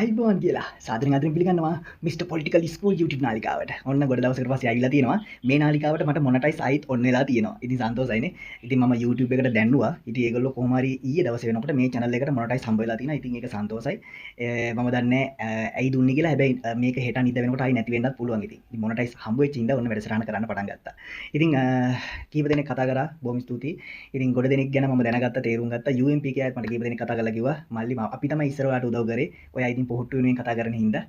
අයිබෝන් කියලා සාදරයෙන් අදින් පිළිගන්නවා මිස්ටර් පොලිටිකල් ස්කූල් YouTube නාලිකාවට. ඔන්න ගොඩ දවසකට පස්සේ ආවිලා තියෙනවා. මේ නාලිකාවට මට මොනටයිස් ආයිත් ඔන්න වෙලා තියෙනවා. ඉතින් සන්තෝෂයිනේ. ඉතින් මම YouTube එකට දැන්නුවා. ඉතින් ඒගොල්ලෝ කොහොම හරි ඊයේ දවසේ වෙනකොට මේ channel එකට මොනටයිස් හම්බ වෙලා තියෙනවා. ඉතින් ඒක සන්තෝෂයි. මම දන්නේ ඇයි දුන්නේ කියලා. හැබැයි මේක හෙට අනිද්ද වෙනකොට ආයි නැති වෙන්නත් පුළුවන් ඉතින්. ඉතින් මොනටයිස් හම්බ වෙච්ච ඉඳ ඔන්න වැඩසටහන කරන්න පටන් ගත්තා. ඉතින් කීප දෙනෙක් කතා කරා. බොහොම ස්තුතියි. ඉතින් ගොඩ දෙනෙක් ගැන මම දැනගත්තා, තේරුම් ගත්තා. UMP කියලාත් මට කීප දෙනෙක් කතා කරලා කිව්වා මල්ලි අපි තමයි ඉස්සරහට උදව් කරේ. ඔයා ඉතින් පොහොට්ටු වෙනුවෙන් කතා කරන හින්දා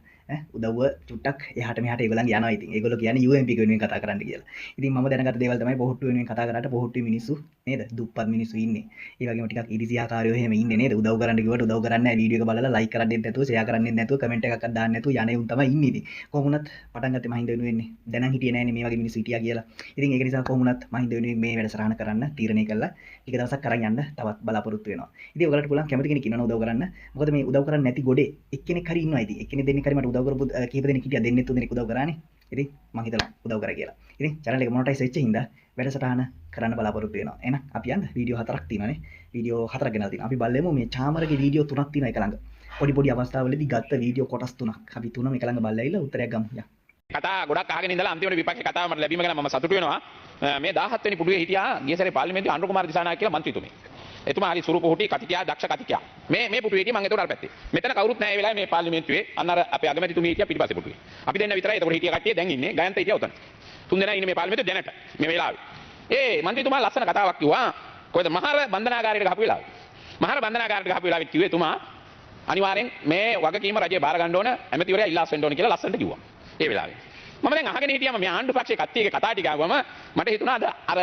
උදව්ව චුට්ටක් එහාට මෙහාට ඒගොල්ලන්ගේ යනවා. ඉතින් ඒගොල්ලෝ කියන්නේ UMP වෙනුවෙන් කතා කරන්න කියලා. ඉතින් මම දැනගත්ත දේවල් තමයි පොහොට්ටු වෙනුවෙන් කතා කරාට පොහොට්ටු මිනිස්සු නේද? දුප්පත් මිනිස්සු ඉන්නේ. ඒ වගේම ටිකක් ඉරිසියාකාරයෝ එහෙම ඉන්නේ නේද? උදව් කරන්න කිව්වට උදව් කරන්නේ නැහැ. වීඩියෝ එක බලලා ලයික් කරන්නේ නැතුව, ෂෙයා කරන්නේ නැතුව, කමෙන්ට් එකක් දාන්නේ නැතුව යන්නේ උන් තමයි ඉන්නේ ඉතින්. කොහොම වුණත් පටන් ගත්තේ මහින්ද වෙනුවෙන්නේ. දැනන් හිටියේ නැහැනේ මේ වගේ මිනිස්සු හිටියා කියලා. ඉතින් ඒක නිසා කොහොම වුණත් මහින්ද වෙනුවෙන් මේ වැඩසටහන කරන්න තීරණය කළා. ටික දවසක් කරන් යන්න තවත් බලාපොරොත්තු වෙනවා. ඉතින් ඔයගලට පුළුවන් කැමති කෙනෙක් ඉන්නවනේ උදව් කරන්න. මොකද මේ උදව් කරන්නේ නැති ගොඩේ එක්කෙනෙක් හරි ඉන්නවා. ඉතින් එක්කෙනෙක් දෙන්නෙක් හරි මට උදව් කරපු කීප දෙනෙක් හිටියා. දෙන්නෙක් තුන් දෙනෙක් උදව් කරානේ. ඉතින් මං හිතලා උදව් කරා කියලා. ඉතින් channel එක මොනටයිස් වෙච්ච හින්දා වැඩසටහන කරන්න බලාපොරොත්තු වෙනවා. එහෙනම් අපි යන්න වීඩියෝ 4ක් තියෙනවානේ. වීඩියෝ 4ක් ගෙනල්ලා තියෙනවා. අපි බලමු මේ චාමරගේ වීඩියෝ 3ක් තියෙනවා එක ළඟ. පොඩි අවස්ථාවලදී ගත්ත වීඩියෝ කොටස් 3ක්. අපි තුනම එක ළඟ බලලා ඇවිල්ලා උත්තරයක් ගමු. යා. කතා ගොඩක් අහගෙන ඉඳලා අන්තිමට විපක්ෂේ කතාව මට ලැබීම ගැන මම සතුටු වෙනවා. මේ 17 වෙනි පුඩුවේ හිටියා ගිය සැරේ පාර්ලිමේන්තුවේ අනුර කුමාර දිසානායක කියලා මන්ත්‍රීතුමෙක්. එතුමා හරි සුරුපොහුටි කතිකයා දක්ෂ කතිකයා. මේ පුටුවේ හිටියේ මම ඒතකොට අර පැත්තේ. මෙතන කවුරුත් නැහැ ඒ වෙලාවේ මේ පාර්ලිමේන්තුවේ අන්න අර අපේ අගමැතිතුමිය හිටියා පිටිපස්සේ පුටුවේ. අපි දෙන්න විතරයි ඒතකොට හිටිය කට්ටිය දැන් ඉන්නේ. ගයන්ත හිටියා උතන. තුන් දෙනා ඉන්නේ මේ පාර්ලිමේන්තුවේ දැනට මේ වෙලාවේ. මන්ත්‍රීතුමා ලස්සන කතාවක් කිව්වා. කොහෙද මහර බන්ධනාගාරයට ගහපු වෙලාවේ. මහර බන්ධනාගාරයට ගහපු වෙලාවෙත් කිව්වේ එතුමා අනිවාර්යෙන් මේ වගකීම රජය බාර ගන්න ඕන, ඇමතිවරයා ඉල්ලාස් වෙන්න ඕන කියලා ලස්සනට කිව්වා. ඒ වෙලාවේ. මම දැන් අහගෙන හිටියම මේ ආණ්ඩු පක්ෂයේ කට්ටියගේ කතා ටික ආවම මට හිතුණා අර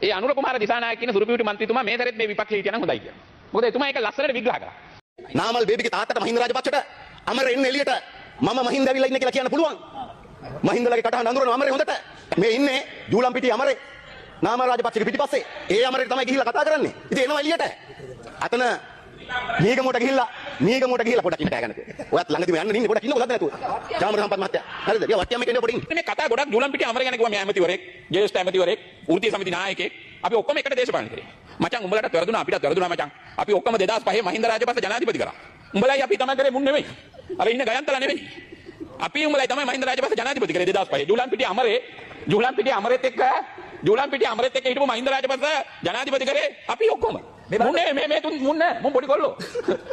ඒ අනුර කුමාර දිසානායක කියන සුරුපියුටි මන්ත්‍රීතුමා මේ දරෙත් මේ විපක්ෂයේ හිටියනම් හොඳයි කියලා. මොකද එතුමා ඒක ලස්සනට විග්‍රහ කරා. නාමල් බේබිගේ තාත්තට මහින්ද රාජපක්ෂට අමර එන්න එළියට මම මහින්ද ඇවිල්ලා ඉන්නේ කියලා කියන්න පුළුවන්. මහින්දලගේ කටහඬ අඳුරන අමරේ හොඳට මේ ඉන්නේ ජූලම්පිටිය අමරේ. නාමල් රාජපක්ෂගේ පිටිපස්සේ ඒ අමරේ තමයි ගිහිල්ලා කතා කරන්නේ. ඉතින් එනවා එළියට. අතන මීගමුවට ගිහිල්ලා පොඩක් ඉන්න කෑගන්න. ඔයත් ළඟදිම යන්න ඉන්නේ පොඩක් ඉන්න කොහොමද නැතුව. චාමර සම්පත් මහත්තයා. හරිද? ඒ වට්ටියම කෙනෙක් පොඩින්. මේ කතා ගොඩක් ජූලම්පිටිය අමර ගැන කිව්වා. මේ ඇමතිවරයෙක්, ජ්‍යෙෂ්ඨ ඇමතිවරයෙක්, වෘත්තීය සමිති නායකයෙක්. අපි ඔක්කොම එකට දේශපාලන කරේ. මචං උඹලට වැරදුනා අපිටත් වැරදුනා මචං. අපි ඔක්කොම 2005 මහින්ද රාජපක්ෂ ජනාධිපති කරා. උඹලයි අපි තමයි කරේ මුන් නෙවෙයි. අර ඉන්න ගයන්තලා නෙවෙයි. අපි උඹලයි තමයි මහින්ද රාජපක්ෂ ජනාධිපති කරේ 2005. ජූලම්පිටිය අමරේත් එක්ක හිටපු මහින්ද රාජපක්ෂ ජනාධිපති කරේ අපි ඔක්කොම. මේ තුන් මුන් පොඩි කොල්ලෝ.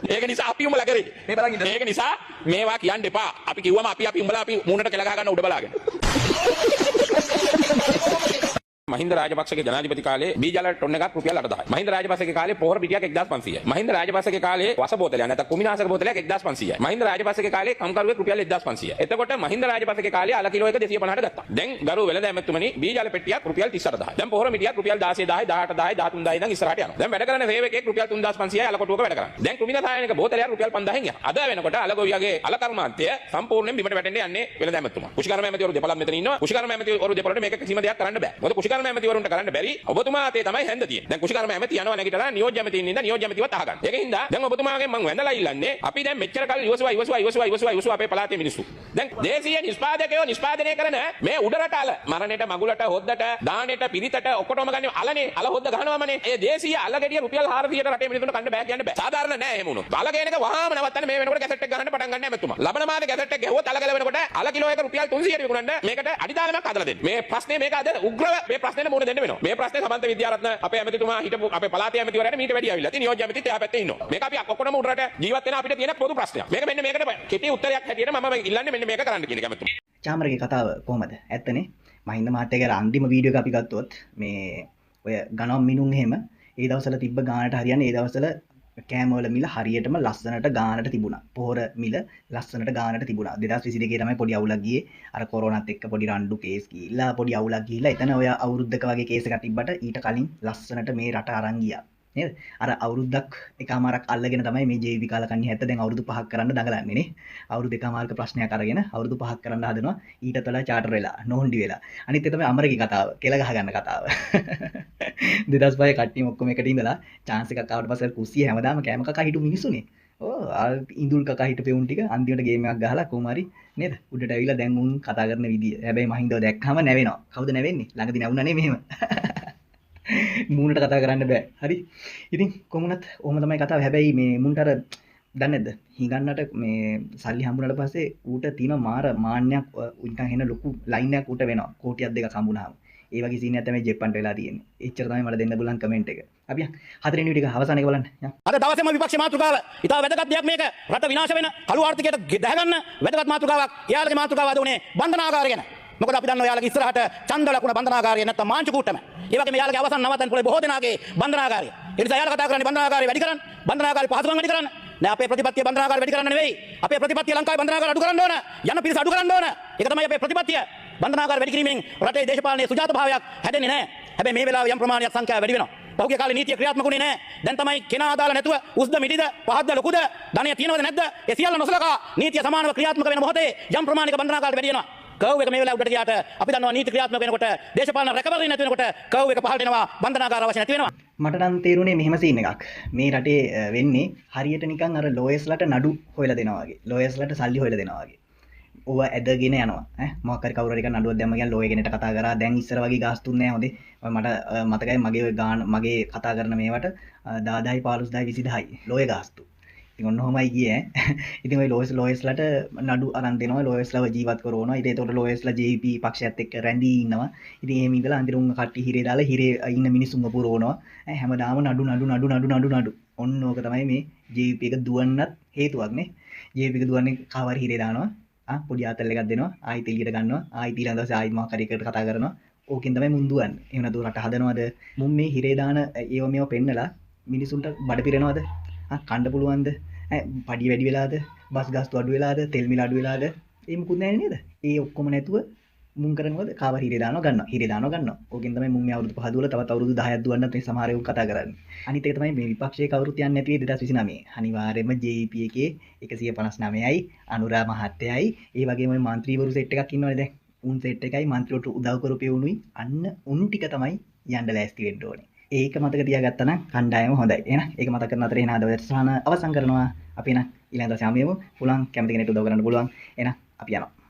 ඒක නිසා අපි උඹලා කරේ. මේ බලන් ඉන්න. ඒක නිසා මේවා කියන්න එපා. අපි කිව්වම අපි උඹලා අපි මූණට කෙල ගහ ගන්න උඩ බලාගෙන. මහින්ද රාජපක්ෂගේ ජනාධිපති කාලේ බීජල ටොන් එකක් රුපියල් 8000යි. මහින්ද රාජපක්ෂගේ කාලේ පොහොර පිටියක් 1500යි. මහින්ද රාජපක්ෂගේ කාලේ වස බෝතලයක් නැත්නම් කුමිනාශක බෝතලයක් 1500යි. මහින්ද රාජපක්ෂගේ කාලේ කම්කරුවෙක් රුපියල් 1500යි. එතකොට මහින්ද රාජපක්ෂගේ කාලේ අල කිලෝ එක 250ට ගත්තා. දැන් ගරු වෙළඳ ඇමතුමනි බීජල පෙට්ටියක් රුපියල් 38000යි. දැන් පොහොර මිටියක් රුපියල් 16000යි 18000යි 13000යි ඉඳන් ඉස්සරහට යනවා. දැන් වැඩ කරන සේවකයෙක් රුපියල් 3500යි අල කොටුවක වැඩ කරන්නේ. දැන් කුමිනාශායනික බෝතලයක් රුපියල් 5000න් යනවා. අද වෙනකොට අල ගොවියගේ අල කර්මාන්තය සම්පූර්ණයෙන් බිමට වැටෙන්නේ යන්නේ වෙළඳ ඇමතුමා. කුෂිකර්ම ඇමතිවරු දෙපළක් මෙතන ඉන්නවා. කුෂිකර්ම ඇමතිවරු දෙපළට මේක කිසිම දෙයක් කරන්න බෑ. මොකද කුෂිකර්ම ඇමතිවරුන්ට කරන්න බැරි ඔබතුමා අතේ තමයි හැන්ද තියෙන්නේ. දැන් කුෂිකර්ම ඇමති යනවා නැගිටලා නියෝජ්‍ය ඇමතියින් ඉඳන් නියෝජ්‍ය ඇමතිවත් අහගන්න. ඒකින්ද දැන් ඔබතුමාගෙන් මම වැඳලා ඉල්ලන්නේ අපි දැන් මෙච්චර කල් ඉවසුවා අපේ පළාතේ මිනිස්සු. දැන් දේශීය නිෂ්පාදකයෝ නිෂ්පාදනය කරන මේ උඩරට අල මරණයට මගුලට හොද්දට දානෙට පිරිතට ඔක්කොටම ගන්නේ අලනේ. අල හොද්ද ගහනවාමනේ. ඒ දේශීය අල ගෙඩිය රුපියල් 400ට රටේ මිනිස්සුන්ට කන්න බෑ කියන්න බෑ. සාධාරණ නෑ එහෙම වුණොත්. අල ගේන එක වහාම නවත්තන්න මේ වෙනකොට කැසට් එක ගහන්න පටන් ගන්න ඇමතුමා. ලබන මාසේ කැසට් එක ගැහුවොත් අල ගලවෙනකොට අල කිලෝ එක රුපියල් 300ට විකුණන්න මේකට අඩිදානමක් හදලා දෙන්න. මේ ප්‍රශ්නේ මේක අද උග්‍රව මේ ප්‍රශ්නෙට මුහුණ දෙන්න වෙනවා. මේ ප්‍රශ්නේ සමන්ත විද්‍යාරත්න අපේ ඇමතිතුමා හිටපු අපේ පළාතේ ඇමතිවරයාට මීට වැඩි ආවිල්ලා. ඉතින් නියෝජ්‍ය ඇමතිත් එහා පැත්තේ ඉන්නවා. මේක අපි ඔක්කොම උඩරට ජීවත් වෙන අපිට තියෙන පොදු ප්‍රශ්නයක්. මේක මෙන්න මේකට කෙටි උත්තරයක් හැටියට මම ඉල්ලන්නේ මෙන්න මේක කරන්න කියන එක ඇමතුමා. චාමරගේ කතාව කොහමද? ඇත්තනේ මහින්ද මහත්තයාගේ අන්තිම වීඩියෝ එක අපි ගත්තොත් මේ ඔය ගණන් මිනුම් එහෙම ඒ දවස්වල තිබ්බ ගානට හරියන්නේ ඒ දවස්වල කෑමවල මිල හරියටම ලස්සනට ගානට තිබුණා. පොහොර මිල ලස්සනට ගානට තිබුණා. 2022 තමයි පොඩි අවුලක් ගියේ. අර කොරෝනාත් එක්ක පොඩි රණ්ඩු කේස් ගිහිල්ලා පොඩි අවුලක් ගිහිල්ලා එතන ඔය අවුරුද්දක වගේ කේස් එකක් තිබ්බට ඊට කලින් ලස්සනට මේ රට අරන් ගියා. නේද? අර අවුරුද්දක් එකමාරක් අල්ලගෙන තමයි මේ ජීවි කාලකන්ණි හැත්ත දැන් අවුරුදු 5ක් කරන්න දඟලන්නේ නේ. අවුරුදු එකමාරක ප්‍රශ්නයක් අරගෙන අවුරුදු 5ක් කරන්න හදනවා. ඊටත් වඩා චාටර් වෙලා, නොහොන්ඩි වෙලා. අනිත් එක තමයි අමරගේ කතාව. කෙල ගහ ගන්න කතාව. 2005 කට්ටියම ඔක්කොම එකට ඉඳලා chance එකක් ආවට පස්සේ කුස්සිය හැමදාම කෑම කකා හිටු මිනිස්සුනේ. ඉඳුල් කකා හිටපෙවුන් ටික අන්තිමට ගේම් එකක් ගහලා කොහොම හරි නේද? උඩට ඇවිල්ලා දැන් උන් කතා කරන විදිය. හැබැයි මහින්දව දැක්කම නැවෙනවා. කවුද නැවෙන්නේ? ළඟදී නැවුණා නේ මෙහෙම. මූණට කතා කරන්න බෑ. හරි. ඉතින් කොහොමනත් ඔහොම තමයි කතාව. හැබැයි මේ මුන්ට අර දන්නේ නැද්ද? හිඟන්නට මේ සල්ලි හම්බුනට පස්සේ ඌට තියෙන මාර මාන්නයක් නිකන් හෙන ලොකු ලයින් එකක් ඌට වෙනවා. කෝටියක් දෙකක් හම්බුනහම. ඒ වගේ සීන් එකක් තමයි ජෙප්පන්ට වෙලා තියෙන්නේ. එච්චර තමයි මට දෙන්න පුළුවන් කමෙන්ට් එක. අපි හතරවෙනි වීඩියෝ එක අවසාන එක බලන්න. යන්න. අද දවසේම විපක්ෂ මාතෘකාව ඉතා වැදගත් දෙයක් මේක. රට විනාශ වෙන කළු ආර්ථිකයට දැහැගන්න වැදගත් මාතෘකාවක්. එයාලගේ මාතෘකාව අද උනේ බන්ධනාගාරය ගැන. මොකද අපි දන්නවා එයාලගේ ඉස්සරහට ඡන්ද ලකුණ බන්ධනාගාරය නැත්තම් මාංචු කූට්ටම. ඒ වගේම එයාලගේ අවසන් නවතන් පොලේ බොහෝ දෙනාගේ බන්ධනාගාරය. ඒ නිසා එයාලා කතා කරන්නේ බන්ධනාගාරය වැඩි කරන්න, බන්ධනාගාරය පහසුකම් වැඩි කරන්න. නෑ අපේ ප්‍රතිපත්තිය බන්ධනාගාරය වැඩි කරන්න නෙවෙයි. අපේ ප්‍රතිපත්තිය ලංකාවේ බන්ධනාගාර අඩු කරන්න ඕන. යන පිරිස අඩු කරන්න ඕන. ඒක තමයි අපේ ප්‍රතිපත්තිය. බන්ධනාගාර වැඩි කිරීමෙන් රටේ දේශපාලනයේ සුජාත භාවයක් හැදෙන්නේ නැහැ. හැබැයි මේ වෙලාවේ යම් ප්‍රමාණයක් සංඛ්‍යාව වැඩි වෙනවා. පහුගිය කාලේ නීතිය ක්‍රියාත්මක වුණේ නැහැ. දැන් තමයි කෙනා ආදාළ නැතුව උස්ද මිටිද පහත්ද ලොකුද ධනය තියෙනවද නැද්ද? ඒ සියල්ල නොසලකා නීතිය සමානව ක්‍රියාත්මක වෙන මොහොතේ යම් ප්‍රමාණයක බන්ධනාගාරයට වැඩි වෙනවා. කව් එක මේ වෙලාව උඩට ගියාට අපි දන්නවා නීති ක්‍රියාත්මක වෙනකොට දේශපාලන රැකවරණය නැති වෙනකොට කව් එක පහළට එනවා බන්ධනාගාර අවශ්‍ය නැති වෙනවා. මට නම් තේරුනේ මෙහෙම සීන් එකක්. මේ රටේ වෙන්නේ හරියට නිකන් අර ලෝයස්ලට නඩු හොයලා දෙනවා වගේ. ලෝයස්ලට සල්ලි හොයලා දෙනවා වගේ. ඔව ඇදගෙන යනවා මොකක් හරි කවුරු හරි එක නඩුවක් දැම්ම කියන්නේ ලෝය කෙනෙක්ට කතා කරා දැන් ඉස්සර වගේ ගාස්තුන් නැහැ හොඳේ මට මතකයි මගේ ඔය ගාන මගේ කතා කරන මේවට 10000යි 15000යි 20000යි ලෝය ගාස්තු ඉතින් ඔන්න ඔහමයි ගියේ ඉතින් ඔය ලෝයස්ලට නඩු අරන් දෙනවා ලෝයස්ලව ජීවත් කරවනවා ඉතින් ඒතකොට ලෝයස්ලා JP පක්ෂයත් එක්ක රැඳී ඉන්නවා ඉතින් එහෙම ඉඳලා අන්තිම කට්ටිය හිරේ දාලා හිරේ ඉන්න මිනිස්සුන්ව පුරවනවා හැමදාම නඩු ඔන්න ඕක තමයි මේ JP එක දුවන්නත් හේතුවක් නේ JP එක දුවන්නේ කාවරි හිරේ දානවා පොඩි ආතල් එකක් දෙනවා ආයෙත් එළියට ගන්නවා ආයෙත් ඊළඟ දවසේ ආයෙත් මොකක් හරි එකකට කතා කරනවා ඕකෙන් තමයි මුන් දුවන්නේ එහෙම නැතුව රට හදනවද මුන් මේ හිරේ දාන ඒව මේව පෙන්නලා මිනිසුන්ට බඩ පිරෙනවද කන්න පුළුවන්ද පඩි වැඩි වෙලාද බස් ගාස්තු අඩු වෙලාද තෙල් මිල අඩු වෙලාද ඒ මුකුත් නැහැ නේද ඒ ඔක්කොම නැතුව මුන් කරනවද කාවර හිරේ දානවා ගන්නවා ඕකෙන් තමයි මුන් මේ අවුරුදු 5 දුවලා තවත් අවුරුදු 10ක් දුවන්නත් මේ සමහර ඒවා කතා කරන්නේ අනිත් එක තමයි මේ විපක්ෂයේ කවුරුත් යන්නේ නැති 2029 අනිවාර්යයෙන්ම JP එකේ 159යි අනුරා මහත්තයයි ඒ වගේම ওই മന്ത്രിවරු සෙට් එකක් ඉන්නවනේ දැන් උන් සෙට් එකයි മന്ത്രിවලට උදව් කරපේ උනුයි අන්න උන් ටික තමයි යන්න ලෑස්ති වෙන්න ඕනේ ඒක මතක තියාගත්තා නම් කණ්ඩායම හොඳයි එහෙනම් ඒක මතක කරන අතරේ එන අද වැඩසටහන අවසන් කරනවා අපි එන ඊළඟ දවසේ ආවෙමු පුළුවන් කැමති කෙනෙක්ට උදව් කරන්න පුළුවන් එහෙනම් අපි යනවා